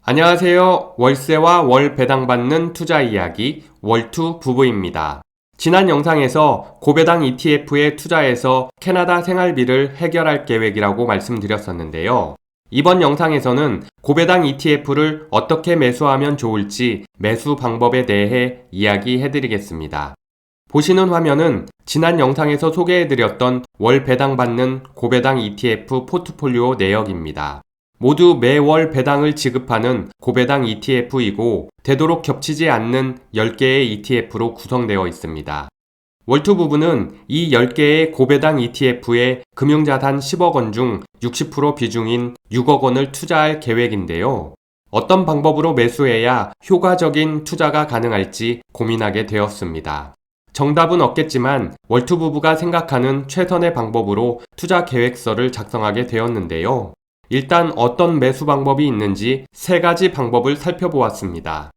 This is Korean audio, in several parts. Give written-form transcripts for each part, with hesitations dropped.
안녕하세요. 월세와 월 배당받는 투자 이야기 월투 부부입니다. 지난 영상에서 고배당 ETF에 투자해서 캐나다 생활비를 해결할 계획이라고 말씀드렸었는데요. 이번 영상에서는 고배당 ETF를 어떻게 매수하면 좋을지 매수 방법에 대해 이야기해드리겠습니다. 보시는 화면은 지난 영상에서 소개해드렸던 월 배당받는 고배당 ETF 포트폴리오 내역입니다. 모두 매월 배당을 지급하는 고배당 ETF이고 되도록 겹치지 않는 10개의 ETF로 구성되어 있습니다. 월투 부부는 이 10개의 고배당 ETF에 금융자산 10억 원 중 60% 비중인 6억 원을 투자할 계획인데요. 어떤 방법으로 매수해야 효과적인 투자가 가능할지 고민하게 되었습니다. 정답은 없겠지만 월투 부부가 생각하는 최선의 방법으로 투자 계획서를 작성하게 되었는데요. 일단 어떤 매수 방법이 있는지 3가지 방법을 살펴보았습니다.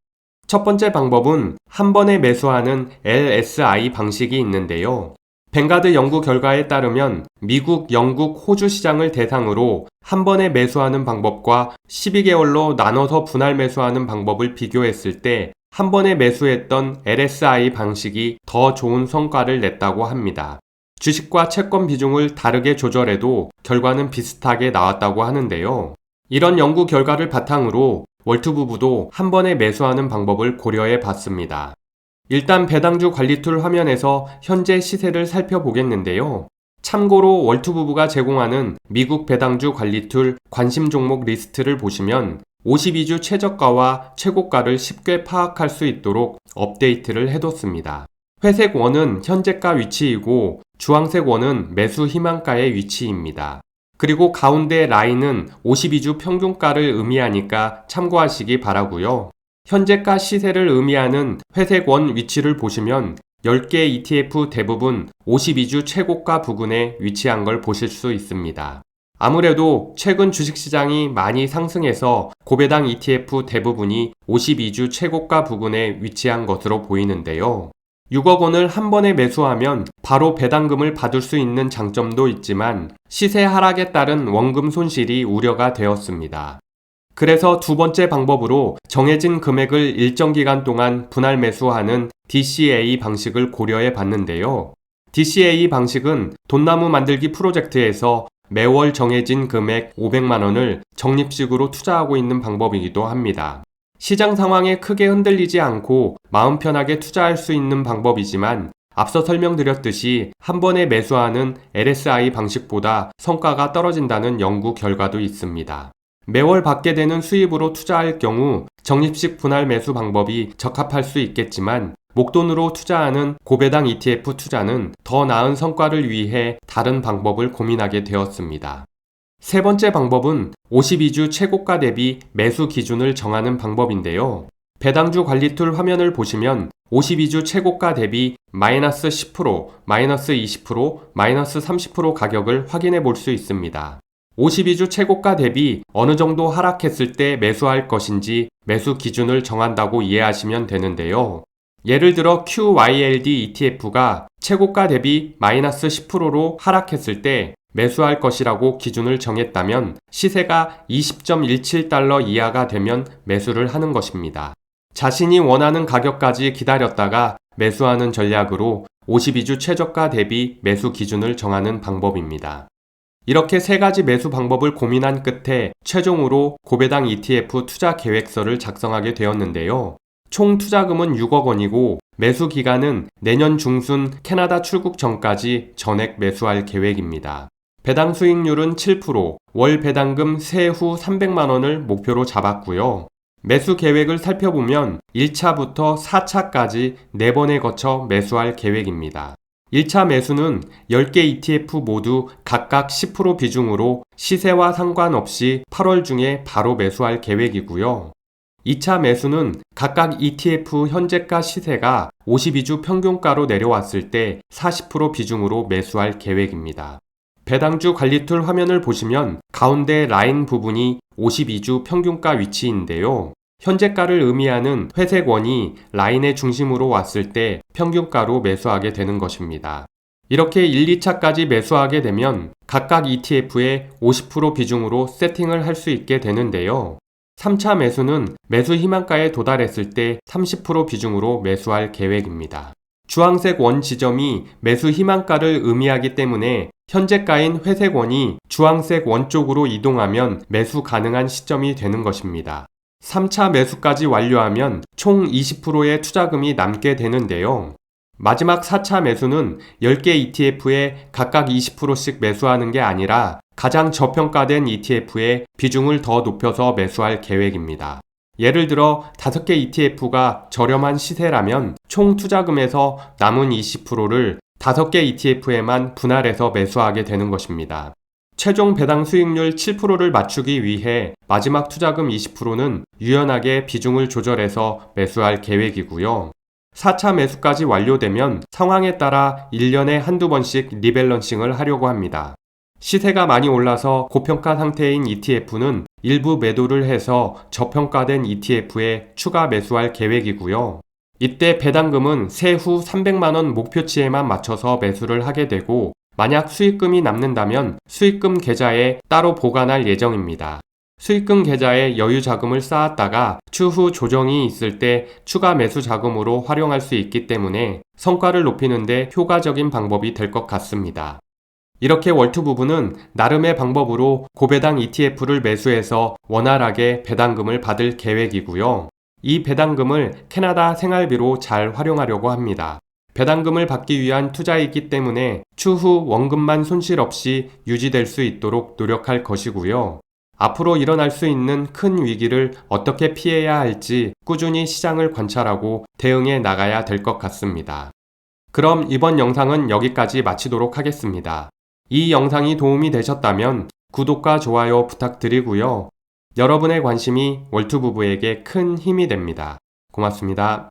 첫 번째 방법은 한 번에 매수하는 LSI 방식이 있는데요. 뱅가드 연구 결과에 따르면 미국, 영국, 호주 시장을 대상으로 한 번에 매수하는 방법과 12개월로 나눠서 분할 매수하는 방법을 비교했을 때 한 번에 매수했던 LSI 방식이 더 좋은 성과를 냈다고 합니다. 주식과 채권 비중을 다르게 조절해도 결과는 비슷하게 나왔다고 하는데요. 이런 연구 결과를 바탕으로 월투 부부도 한 번에 매수하는 방법을 고려해 봤습니다. 일단 배당주 관리 툴 화면에서 현재 시세를 살펴보겠는데요. 참고로 월투 부부가 제공하는 미국 배당주 관리 툴 관심 종목 리스트를 보시면 52주 최저가와 최고가를 쉽게 파악할 수 있도록 업데이트를 해뒀습니다. 회색 원은 현재가 위치이고 주황색 원은 매수 희망가의 위치입니다. 그리고 가운데 라인은 52주 평균가를 의미하니까 참고하시기 바라고요. 현재가 시세를 의미하는 회색 원 위치를 보시면 10개 ETF 대부분 52주 최고가 부근에 위치한 걸 보실 수 있습니다. 아무래도 최근 주식시장이 많이 상승해서 고배당 ETF 대부분이 52주 최고가 부근에 위치한 것으로 보이는데요. 6억 원을 한 번에 매수하면 바로 배당금을 받을 수 있는 장점도 있지만 시세 하락에 따른 원금 손실이 우려가 되었습니다. 그래서 두 번째 방법으로 정해진 금액을 일정 기간 동안 분할 매수하는 DCA 방식을 고려해 봤는데요. DCA 방식은 돈나무 만들기 프로젝트에서 매월 정해진 금액 500만 원을 적립식으로 투자하고 있는 방법이기도 합니다. 시장 상황에 크게 흔들리지 않고 마음 편하게 투자할 수 있는 방법이지만 앞서 설명드렸듯이 한 번에 매수하는 LSI 방식보다 성과가 떨어진다는 연구 결과도 있습니다. 매월 받게 되는 수입으로 투자할 경우 적립식 분할 매수 방법이 적합할 수 있겠지만 목돈으로 투자하는 고배당 ETF 투자는 더 나은 성과를 위해 다른 방법을 고민하게 되었습니다. 세 번째 방법은 52주 최고가 대비 매수 기준을 정하는 방법인데요. 배당주 관리 툴 화면을 보시면 52주 최고가 대비 마이너스 10%, 마이너스 20%, 마이너스 30% 가격을 확인해 볼 수 있습니다. 52주 최고가 대비 어느 정도 하락했을 때 매수할 것인지 매수 기준을 정한다고 이해하시면 되는데요. 예를 들어 QYLD ETF가 최고가 대비 마이너스 10%로 하락했을 때 매수할 것이라고 기준을 정했다면 시세가 20.17달러 이하가 되면 매수를 하는 것입니다. 자신이 원하는 가격까지 기다렸다가 매수하는 전략으로 52주 최저가 대비 매수 기준을 정하는 방법입니다. 이렇게 3가지 매수 방법을 고민한 끝에 최종으로 고배당 ETF 투자 계획서를 작성하게 되었는데요. 총 투자금은 6억 원이고 매수 기간은 내년 중순 캐나다 출국 전까지 전액 매수할 계획입니다. 배당 수익률은 7%, 월 배당금 세후 300만 원을 목표로 잡았고요. 매수 계획을 살펴보면 1차부터 4차까지 4번에 거쳐 매수할 계획입니다. 1차 매수는 10개 ETF 모두 각각 10% 비중으로 시세와 상관없이 8월 중에 바로 매수할 계획이고요. 2차 매수는 각각 ETF 현재가 시세가 52주 평균가로 내려왔을 때 40% 비중으로 매수할 계획입니다. 배당주 관리 툴 화면을 보시면 가운데 라인 부분이 52주 평균가 위치인데요. 현재가를 의미하는 회색 원이 라인의 중심으로 왔을 때 평균가로 매수하게 되는 것입니다. 이렇게 1, 2차까지 매수하게 되면 각각 ETF에 50% 비중으로 세팅을 할 수 있게 되는데요. 3차 매수는 매수 희망가에 도달했을 때 30% 비중으로 매수할 계획입니다. 주황색 원 지점이 매수 희망가를 의미하기 때문에 현재가인 회색 원이 주황색 원 쪽으로 이동하면 매수 가능한 시점이 되는 것입니다. 3차 매수까지 완료하면 총 20%의 투자금이 남게 되는데요. 마지막 4차 매수는 10개 ETF에 각각 20%씩 매수하는 게 아니라 가장 저평가된 ETF에 비중을 더 높여서 매수할 계획입니다. 예를 들어 5개 ETF가 저렴한 시세라면 총 투자금에서 남은 20%를 5개 ETF에만 분할해서 매수하게 되는 것입니다. 최종 배당 수익률 7%를 맞추기 위해 마지막 투자금 20%는 유연하게 비중을 조절해서 매수할 계획이고요. 4차 매수까지 완료되면 상황에 따라 1년에 한두 번씩 리밸런싱을 하려고 합니다. 시세가 많이 올라서 고평가 상태인 ETF는 일부 매도를 해서 저평가된 ETF에 추가 매수할 계획이고요. 이때 배당금은 세후 300만원 목표치에만 맞춰서 매수를 하게 되고 만약 수익금이 남는다면 수익금 계좌에 따로 보관할 예정입니다. 수익금 계좌에 여유 자금을 쌓았다가 추후 조정이 있을 때 추가 매수 자금으로 활용할 수 있기 때문에 성과를 높이는 데 효과적인 방법이 될 것 같습니다. 이렇게 월투 부부는 나름의 방법으로 고배당 ETF를 매수해서 원활하게 배당금을 받을 계획이고요. 이 배당금을 캐나다 생활비로 잘 활용하려고 합니다. 배당금을 받기 위한 투자이기 때문에 추후 원금만 손실 없이 유지될 수 있도록 노력할 것이고요. 앞으로 일어날 수 있는 큰 위기를 어떻게 피해야 할지 꾸준히 시장을 관찰하고 대응해 나가야 될 것 같습니다. 그럼 이번 영상은 여기까지 마치도록 하겠습니다. 이 영상이 도움이 되셨다면 구독과 좋아요 부탁드리고요. 여러분의 관심이 월투 부부에게 큰 힘이 됩니다. 고맙습니다.